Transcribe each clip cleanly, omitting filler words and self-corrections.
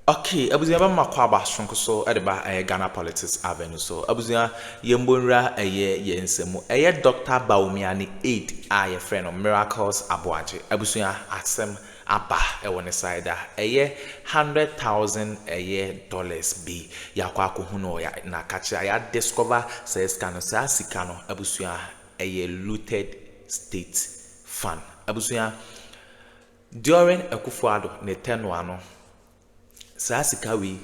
Okay, abusia ba makwa ba sonko so e de ba Ghana Politics Avenue so abusia yembonra yensemu Dr. Bawumia ni aid ye friend of Miracles Aboaje abusia asem aba won side $100,000 dollars bi yakwa akohu no ya na kache ya discover says kano sa sika no abusia looted state fund abusia during Akufo-Addo ne tenwa no Sasika we,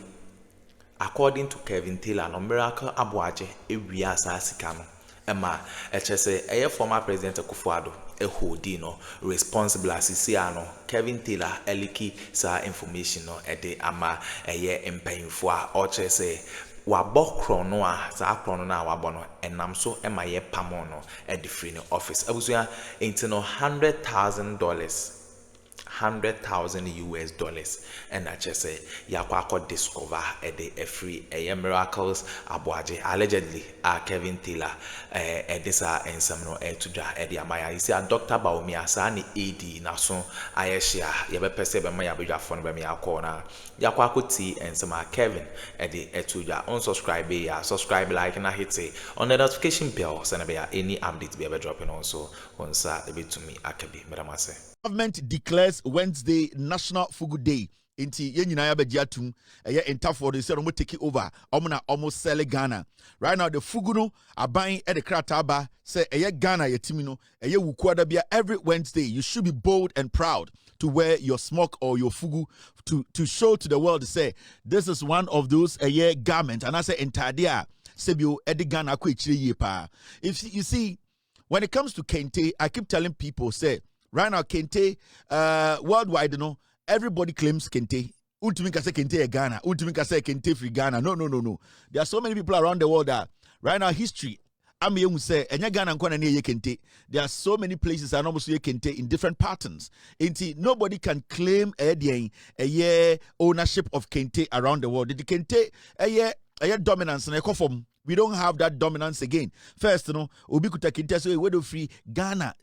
according to St0lén no Miracle Aboaje ewia sasika no ema echese former president Akufo-Addo hold no responsible asisia no St0lén eliki sa information no ede ama mpanyimfo a ochese wabɔ krono a saa krono na wabɔ no enam so ema pamo no ede free no office abusuya enti no $100,000 and I just say yakwa discover a free Miracles Aboaje allegedly St0lén edisa ensamno tuja amaya isi Dr. Bawumia sani AD na so ayeshia yebe pese be ma yabedwa fon be me akona yakwa ti ensama Kevin tuja unsubscribe ya subscribe like na hit on the notification bell so na be any update be dropping also onsa a bit to me akabi medamase. Government declares Wednesday National Fugu Day. Inti yenyina ya bejiatum Interfor they said omo take it over almost sell Ghana. Right now the fugu no aban the krataba say Ghana yetimi no wukwada bia every Wednesday. You should be bold and proud to wear your smock or your fugu to show to the world to say this is one of those garment and I say entadia sebio Ghana ko echire ye pa. If you see when it comes to kente, I keep telling people say right now, kente, worldwide, everybody claims kente. Ultimate say kente Ghana. Ultimate say kente free Ghana. No. There are so many people around the world that right now history. I'm here to say, Ghana kente. There are so many places that almost kente in different patterns. Nobody can claim a ownership of kente around the world. The kente a dominance and a form. We don't have that dominance again. First, obi kuta kente so we do free Ghana.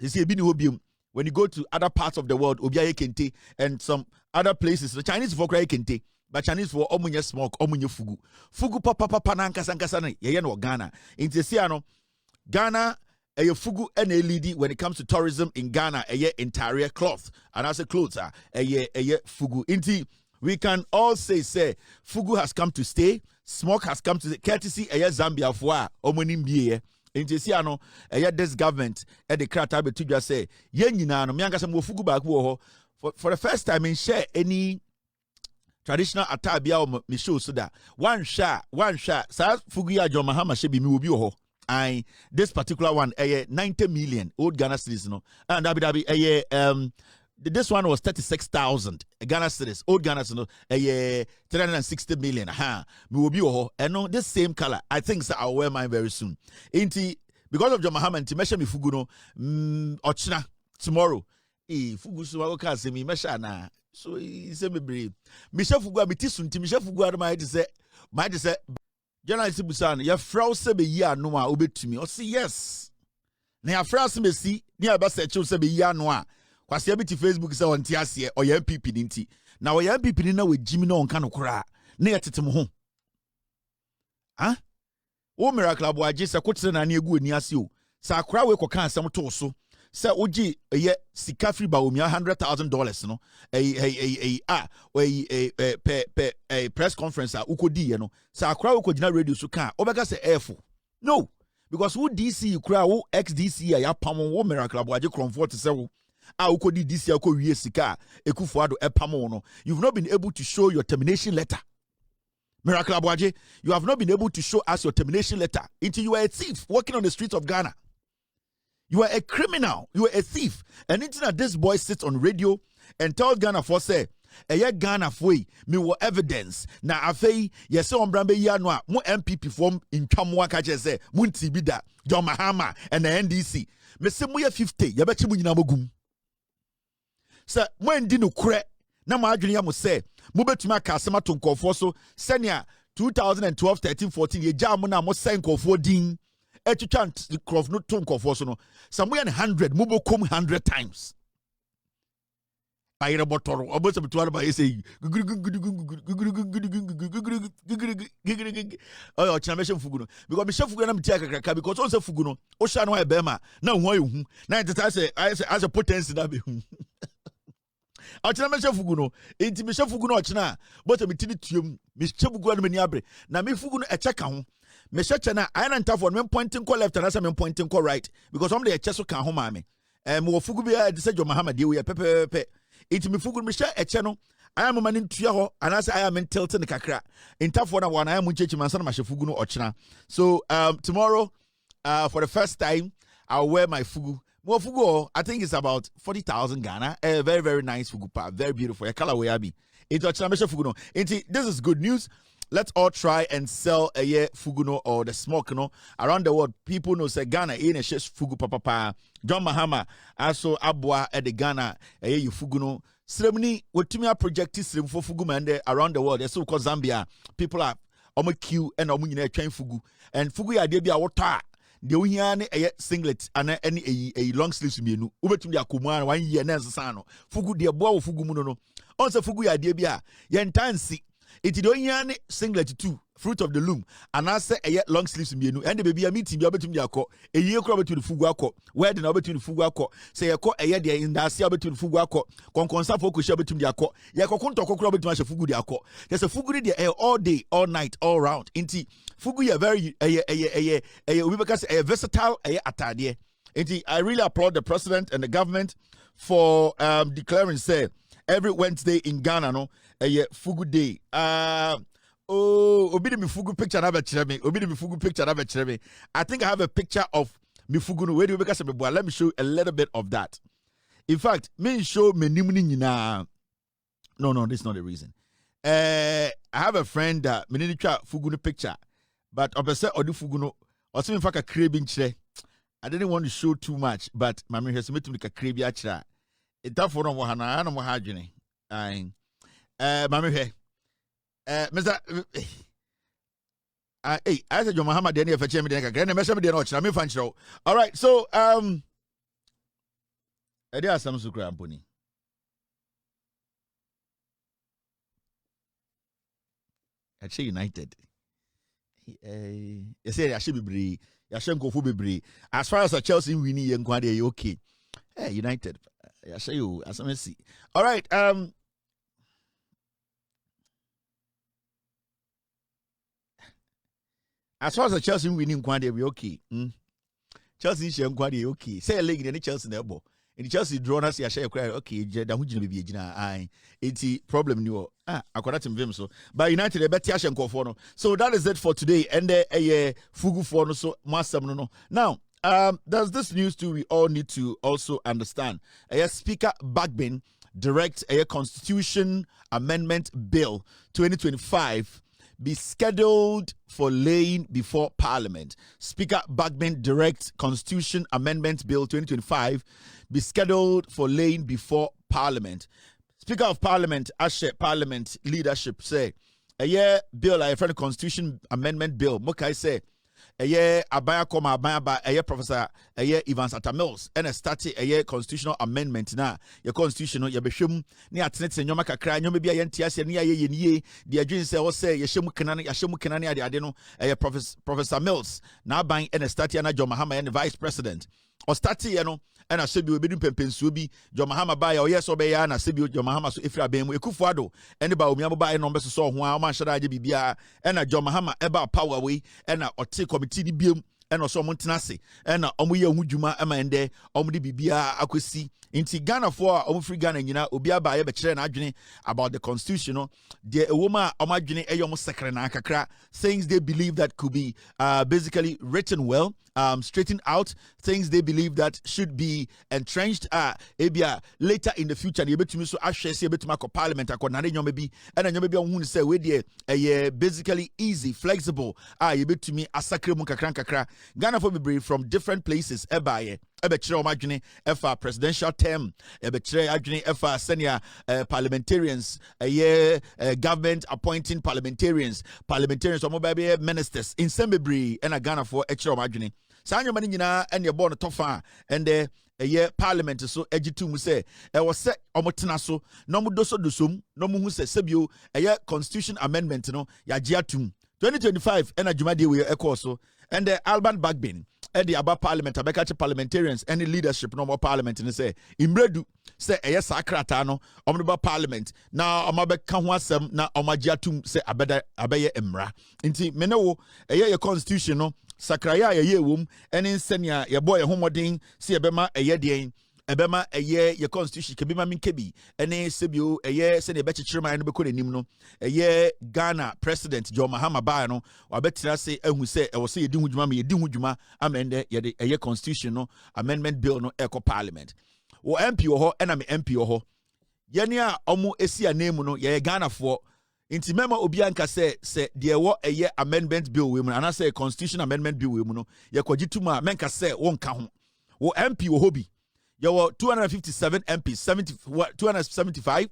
When you go to other parts of the world, Obiaye Kente, and some other places, the Chinese for cry Kente, but Chinese for omunye smoke, omunye fugu. Fugu papa nanka sankasane, ye no Ghana. In Tesiano, Ghana, a fugu and a lady when it comes to tourism in Ghana, a entire cloth. And as a clothes, a fugu. Inti, we can all say, fugu has come to stay, smoke has come to the courtesy, a Zambia for omunim biye. Intesiano, this government at the Kratabe to just say, Yenina, no Mianga some fugu back for the first time in share any traditional atabia or Micho Suda. One shot, Sa Fugia John Mahama Shebi Mubio. I this particular one, 90 million old Ghana cedis, and Abu this one was 36,000 Ghana cedis, old Ghana cedis, 360 million. Me will be and this same color. I think so I'll wear mine very soon. Because of John Mahama, Timesha mi fugu no, ochna tomorrow. Fugu so I can't say me mesha so he say me brave. Misha fugu abitisun. Misha fugu might say. Journalist Busan, your frau se be ya noa obet to me. Or say yes. Na your frau se me see near bus se be ya noa. Kwasi abiti Facebook say on tiasie or your MPP dinti. Now your MPP na with Jimmy no on kano kura. Na yatete ho. O Miracle Aboaje se kotre na egu ani ase o. Sa kura we koka asem to so. Se oji sika free Bawumia $100,000 no. Press conference ukodi no. Sa kura we kogina radio so kan. Obeka se airful. No. Because who DC kura who XDC ya pamo wo Miracle Aboaje comfort se wo. Ukodi DC ko wie sika Akufo-Addo epamo no. You've not been able to show your termination letter. Miracle Aboaje, you have not been able to show us your termination letter until you are a thief walking on the streets of Ghana. You are a criminal. You are a thief. And until that this boy sits on radio and tells Ghana for say, Ghana for me wo evidence. Na afei yese ombrambe ya no a mo MPP form in twamwa ka che say munti bi da John Mahama and the NDC. Me se mo ye 50 ye bechi mo nyina mogum. Sir, mo ndi no kure na mo adwene ya mo say mo betuma aka asema to nkofo so senia 2012 13 14 ye jam na mo say nkofo din etwitwa nkofo no to nkofo so no samoya 100 mo bokom 100 times ayere botoro oboso betuara ba say Oh, china meshe fugu no because me chef fugu na me tia kakra because on say fugu no o sha no e be ma na ho ayu na it say as a potency na be hu o china meshe fugu no enti me chef fugu no o china but me tini tuom me chef fugu na me ni abre na me fugu no e check ho me check na I na ntafo me pointing ko left and say me pointing ko right because some dey e check so kan ho ma me me wo fugu bi e say Jo Mahama de we pepepe enti me fugu me share e che no I am a man in Tuaho, and as I am in Tilton, Kakra. In Tafona, one I am with Chichiman, my Fugu Ochna. So, tomorrow, for the first time, I'll wear my Fugu. More Fugu, I think it's about 40,000 Ghana. A very, very nice Fugu pa, very beautiful. A color way I be. Into Ochna Fugu. This is good news. Let's all try and sell a year Fuguno or the smoke no around the world. People know say Ghana in a shish Fugu papa. John Mahama also Abwa at the Ghana a year Fuguno. Ceremony what to me projected for Fugu man around the world. So called Zambia. People are on my queue and on my train Fugu. And Fugu idea be a water. The Uyane a singlet and any a long sleeves menu. Uber to the Akuman 1 year Nansano. Fugu dear boy Fugu Muno. Also Fugu idea be a yantansi. It is only singlet too, fruit of the loom, and I say a long sleeves menu, and the baby a meeting be able to be a co, a year crop to the Fuguaco, where the number to the Fuguaco, say a co a year in the Siaba to the Fuguaco, conconsa focus shabby to the Aco, Yaconto crop to my Fugu de Aco. There's a Fugu there all day, all night, all round. Inti Fugu a very a versatile a atadie. Inti I really applaud the president and the government for declaring say every Wednesday in Ghana no a Fugu day. Obi me Fugu picture na be Obi me Fugu picture na be I think I have a picture of me Fugu no. Where do you because let me show you a little bit of that. In fact, me show me nimuni nyina. No, this is not the reason. I have a friend that me need try Fugu no picture, but obese odi Fugu no. Also in fact a craving chre. I didn't want to show too much, but my me has me to make a crave ya chra. It that for no mo hana no mo hadwene. Mami he Mr. Hey, I said, John Mahama, Denny, if I change me, then I measure me the notch. I'm in show. All right, so, there are some Sukra Pony. Actually, United. You say, I should be brave. I shouldn't go for be brave. As far as a Chelsea winning, and Quadi, okay. Hey, United. I say you, as I see. All right, as far as the Chelsea winning quantity, we okay. Chelsea share quantity okay. Say a leg in the Chelsea nebo. In the Chelsea draw us ya share cry okay. Da hujina be jina ai. It's problem new. Akwara tim vim so. But United a better shen ko for no. So that is it for today. And a fugu for no so masam no. Now there's this news too we all need to also understand. Speaker Bagbin directs a Constitution Amendment Bill 2025 be scheduled for laying before Parliament. Speaker Bagbin directs Constitution Amendment Bill 2025 be scheduled for laying before Parliament. Speaker of Parliament, Ashe Parliament leadership say, a year bill, I friend Constitution Amendment Bill, Mokai say, a year abaya koma abaya ba a year Professor a year Evans Atamils and a study a year constitutional amendment na your constitutional ya beshum ni atnet nyoma kakra nyoma bia yentiase ni aye ye the adwin say o say yeshemu kenane ade no a year Professor Mills na ban and a study na John Mahama and vice president or study you know and asebi obedu pempensuo bi John Mahama ba ya oyeso be ya na asebi John Mahama so efra ben mu ekufuado ene Bawumia ba ya no be so ho a ma hyada age bibia ena John Mahama eba power we ena ote committee ni biem ena so mo ntenase ena omo ye hu dwuma ema ende omo de bibia akosi inti Ghana for omo free Ghana nyina obi aba ye be kire na adwene about the constitution no de ewoma omo adwene eyom sekre na kakra things they believe that could be basically written well, straightened out, things they believe that should be entrenched ebia later in the future they betumi so ahwe se betuma ko parliament akonane nyoma bi ena nyoma bi ohun say we de basically easy flexible ye betumi asakre mu kakra Ghana for be from different places ebaye ebekire omadwene efa presidential term ebekire adwene efa senior parliamentarians government appointing parliamentarians omo ministers in Sembebre and Ghana for ekire omadwene sanyo mani nyina ene bo no tofa and parliament so egitu mu say e wo se omotena so no mu dosom no mu hu se sebio constitution amendment no ya giatum 2025 and a Jumadi we so and the Alban Bagbin and the Aba Parliament, Abekachi parliamentarians, any leadership no more parliament and say Imbredu say yes Sakratano, Omniba Parliament. Now Omabe Kanwasem na Omajiatum say Abeye Emra. Inti Menewo a year constitution no Sakraya a year womb and in Senya your boy a homoding see a bema a year ebema eye your constitution kebima min kebi ene sebio eye se ne beche chirema no beko nim no eye Ghana president John Mahama ba no wabetira se ehu se e wo se yedi hudwuma me yedi hudwuma amende yede eye constitution no amendment bill no eco parliament wo MP ho ena me MP ho yene a omo esi anemu no ye Ghana fo inti mema obi anka se de wo eye amendment bill we mu ana se constitution amendment bill we mu no ye kwagituma menka se wonka ho wo MP wo hobi you were 257 MPs, 275.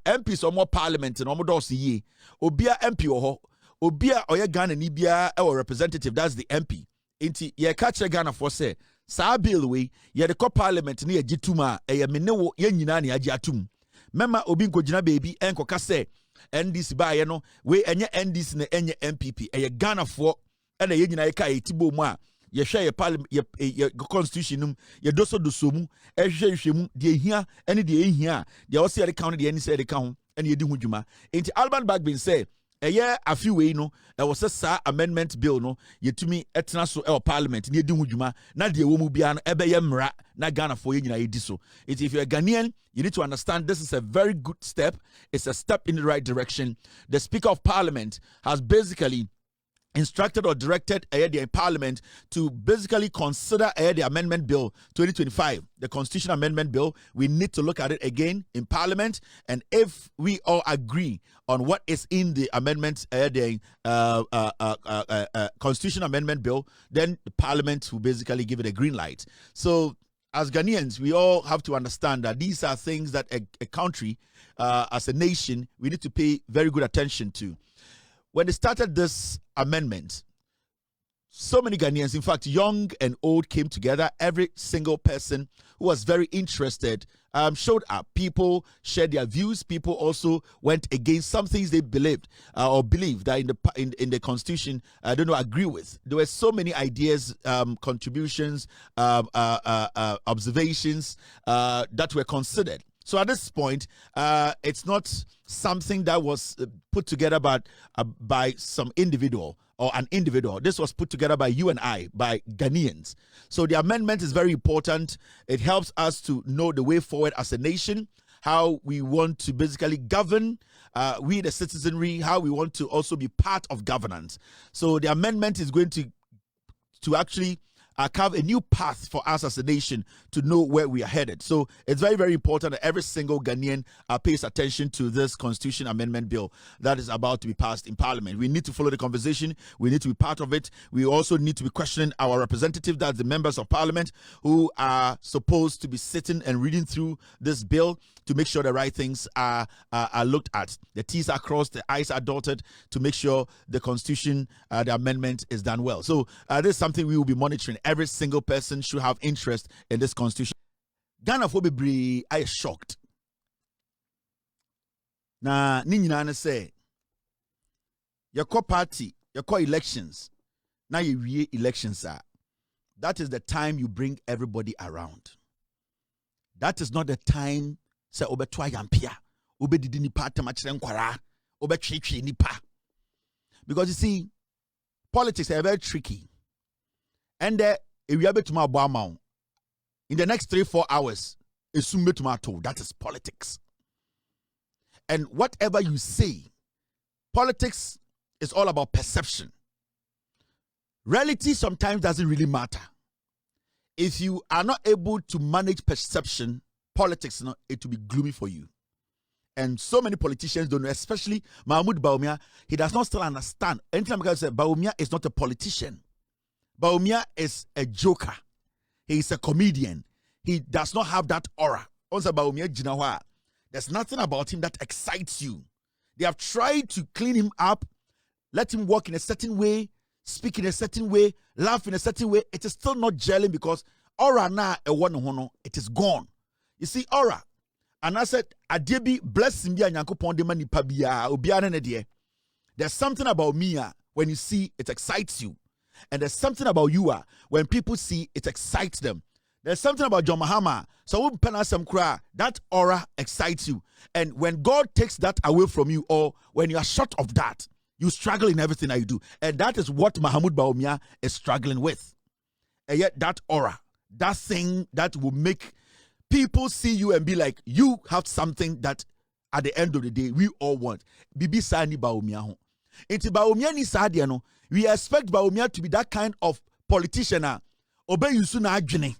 MPs or more parliament and almost ye. Obia MP or Obia or Ghana Nibia or representative, that's the MP. Inti ye catch Ghana for say, Sa bill we, ye the co parliament near Jituma, a Minewo Yenani Ajatum. Mema Obinko Jina baby, Enko Kase, NDC by no, we and your NDC and your MPP, a Ghana for and a Yenaka Tibo Ma. Ye share your parliament, your constitution, your doso dosumu, shemu, de here, any day here, they all say the county, the any say the count, and you do hujuma. Ain't Alban Bagbin say, a year, a few way, no, there was a sa amendment bill, no, ye to me, etnaso el parliament, near do hujuma, not the womubian, ebeyemra, na Ghana for you, diso. If you're a Ghanaian, you need to understand this is a very good step. It's a step in the right direction. The Speaker of Parliament has basically instructed or directed the Parliament to basically consider the Amendment Bill 2025, the Constitution Amendment Bill. We need to look at it again in Parliament, and if we all agree on what is in the amendment, the Constitution Amendment Bill, then the Parliament will basically give it a green light. So, as Ghanaians, we all have to understand that these are things that a country, as a nation, we need to pay very good attention to. When they started this amendment, so many Ghanaians, in fact, young and old, came together. Every single person who was very interested showed up. People shared their views. People also went against some things they believed or believed that in the Constitution, I don't know, agree with. There were so many ideas, contributions, observations that were considered. So at this point, it's not something that was put together by some individual or an individual. This was put together by you and I, by Ghanaians. So the amendment is very important. It helps us to know the way forward as a nation, how we want to basically govern, we the citizenry, how we want to also be part of governance. So the amendment is going to actually carve a new path for us as a nation to know where we are headed. So it's very, very important that every single Ghanaian pays attention to this Constitution Amendment Bill that is about to be passed in Parliament. We need to follow the conversation. We need to be part of it. We also need to be questioning our representative, that's the members of Parliament, who are supposed to be sitting and reading through this bill to make sure the right things are looked at. The T's are crossed, the I's are dotted to make sure the Constitution, the amendment is done well. So this is something we will be monitoring. Every single person should have interest in this Constitution. Ghana for be I shocked. Na ni nyina say your party, your elections. Now you elections are. That is the time you bring everybody around. That is not the time say obetwa yampia, obedidi nipa tamachire nkwara, obetwetwe nipa. Because you see, politics are very tricky. And if we are to my bow in the next 3-4 hours, that is politics. And whatever you say, politics is all about perception. Reality sometimes doesn't really matter. If you are not able to manage perception, politics, it will be gloomy for you. And so many politicians don't know, especially Mahmoud Bawumia. He does not still understand. Anytime I say Bawumia is not a politician. Bawumia is a joker. He is a comedian. He does not have that aura. Also, Bawumia, there's nothing about him that excites you. They have tried to clean him up, let him walk in a certain way, speak in a certain way, laugh in a certain way. It is still not gelling because aura na a one it is gone. You see, aura. And I said, Adebi bless him, Yankopon de mani pabia, Obiana ne de. There's something about Mia when you see it excites you. And there's something about you when people see it excites them. There's something about John Mahama. So that aura excites you. And when God takes that away from you, or when you are short of that, you struggle in everything that you do. And that is what Mahamudu Bawumia is struggling with. And yet that aura, that thing that will make people see you and be like, you have something that at the end of the day, we all want. Bibi Sani Bawumia ho. Inti Bawumia ni sadia no. We expect Bawumia to be that kind of politician. Obey yusu na adwene.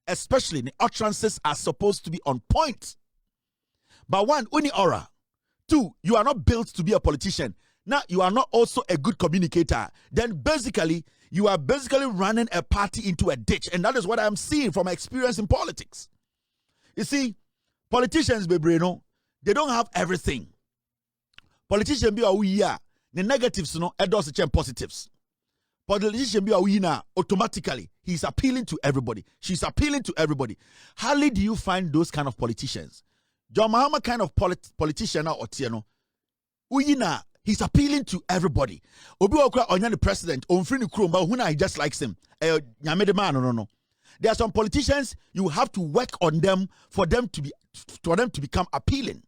Especially the utterances are supposed to be on point. But one, uni aura. Two, you are not built to be a politician. Now, you are not also a good communicator. Then basically, you are basically running a party into a ditch. And that is what I'm seeing from my experience in politics. You see, politicians, Bebreno, they don't have everything. Politicians be a the negatives, no, endorse the positives. Politician be a automatically, he's appealing to everybody. She's appealing to everybody. Hardly do you find those kind of politicians. John Mahama kind of politician or Tiano. Uyina, he's appealing to everybody. Obi Okra Onya the president, Onfrini Krumba, Huna, he just likes him. No. There are some politicians, you have to work on them for them to become appealing.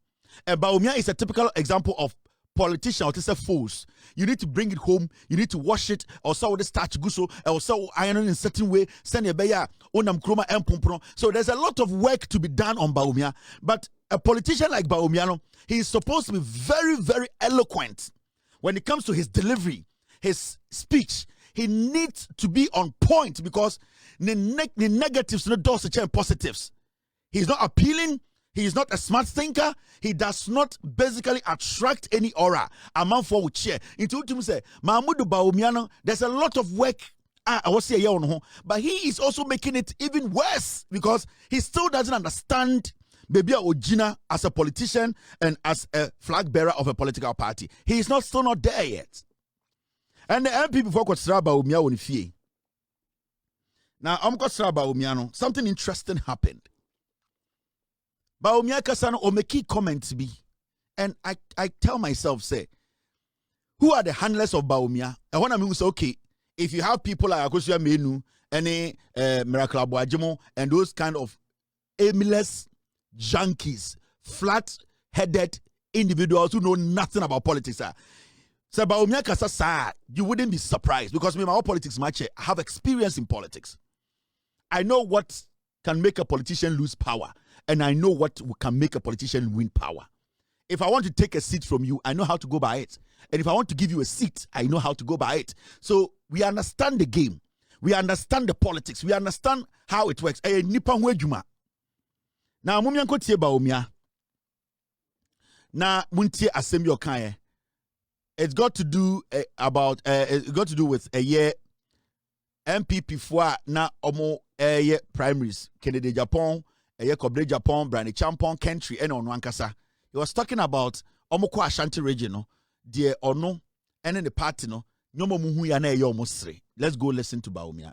And Bawumia is a typical example of politician or just a fools. You need to bring it home, you need to wash it, or so the starch guso, or so iron in a certain way, send a beya, onam kroma and pumpro. So there's a lot of work to be done on Bawumia. But a politician like Bawumia, he is supposed to be very, very eloquent when it comes to his delivery, his speech. He needs to be on point because the negatives no do such and positives. He's not appealing. He is not a smart thinker. He does not basically attract any aura among for chair. Into to say, Mahamudu Bawumia, there's a lot of work. I was say but he is also making it even worse because he still doesn't understand Baby Ojina as a politician and as a flag bearer of a political party. He is still not there yet. And the MP before Kotsra Bawumia on fie. Now, Kotsra Bawumia, something interesting happened. Bawumia kasano o make key comments be. And I tell myself, say, who are the handlers of Bawumia? And when I mean say, okay, if you have people like Akosia Menu, any Miracle Abuajimo, and those kind of aimless junkies, flat-headed individuals who know nothing about politics, so Bawumia kasa, you wouldn't be surprised because me, my politics match, I have experience in politics. I know what can make a politician lose power, and I know what can make a politician win power. If I want to take a seat from you, I know how to go by it. And if I want to give you a seat, I know how to go by it. So we understand the game. We understand the politics. We understand how it works. Now, Mumianko tie Bawumia. Na muntie asem yo kan. It's got to do with a year MPP for na omo primaries. Kennedy Japan, a year Kobre Japan, Brani Champon country and on Wankasa. He was talking about omo kwa Ashanti region, no, dear or no, and in the party no mo muhu ya na ye almost 3. Let's go listen to Bawumia.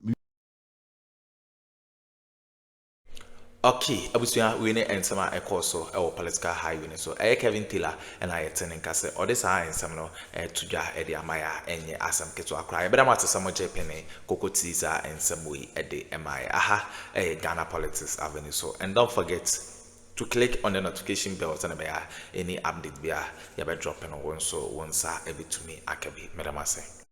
Okay, abusuya we ne ensema ekoso e political high unit so Kevin Taylor and I attending kase or this high ensem no tudwa e de amaya enye asam keto akra e beda mate samo jepene kokotiza ensem we e de amaya aha Ghana Politics Avenue. So and don't forget to click on the notification bell so na any update bia ya be drop no one so one sa e be to me akabi medamase.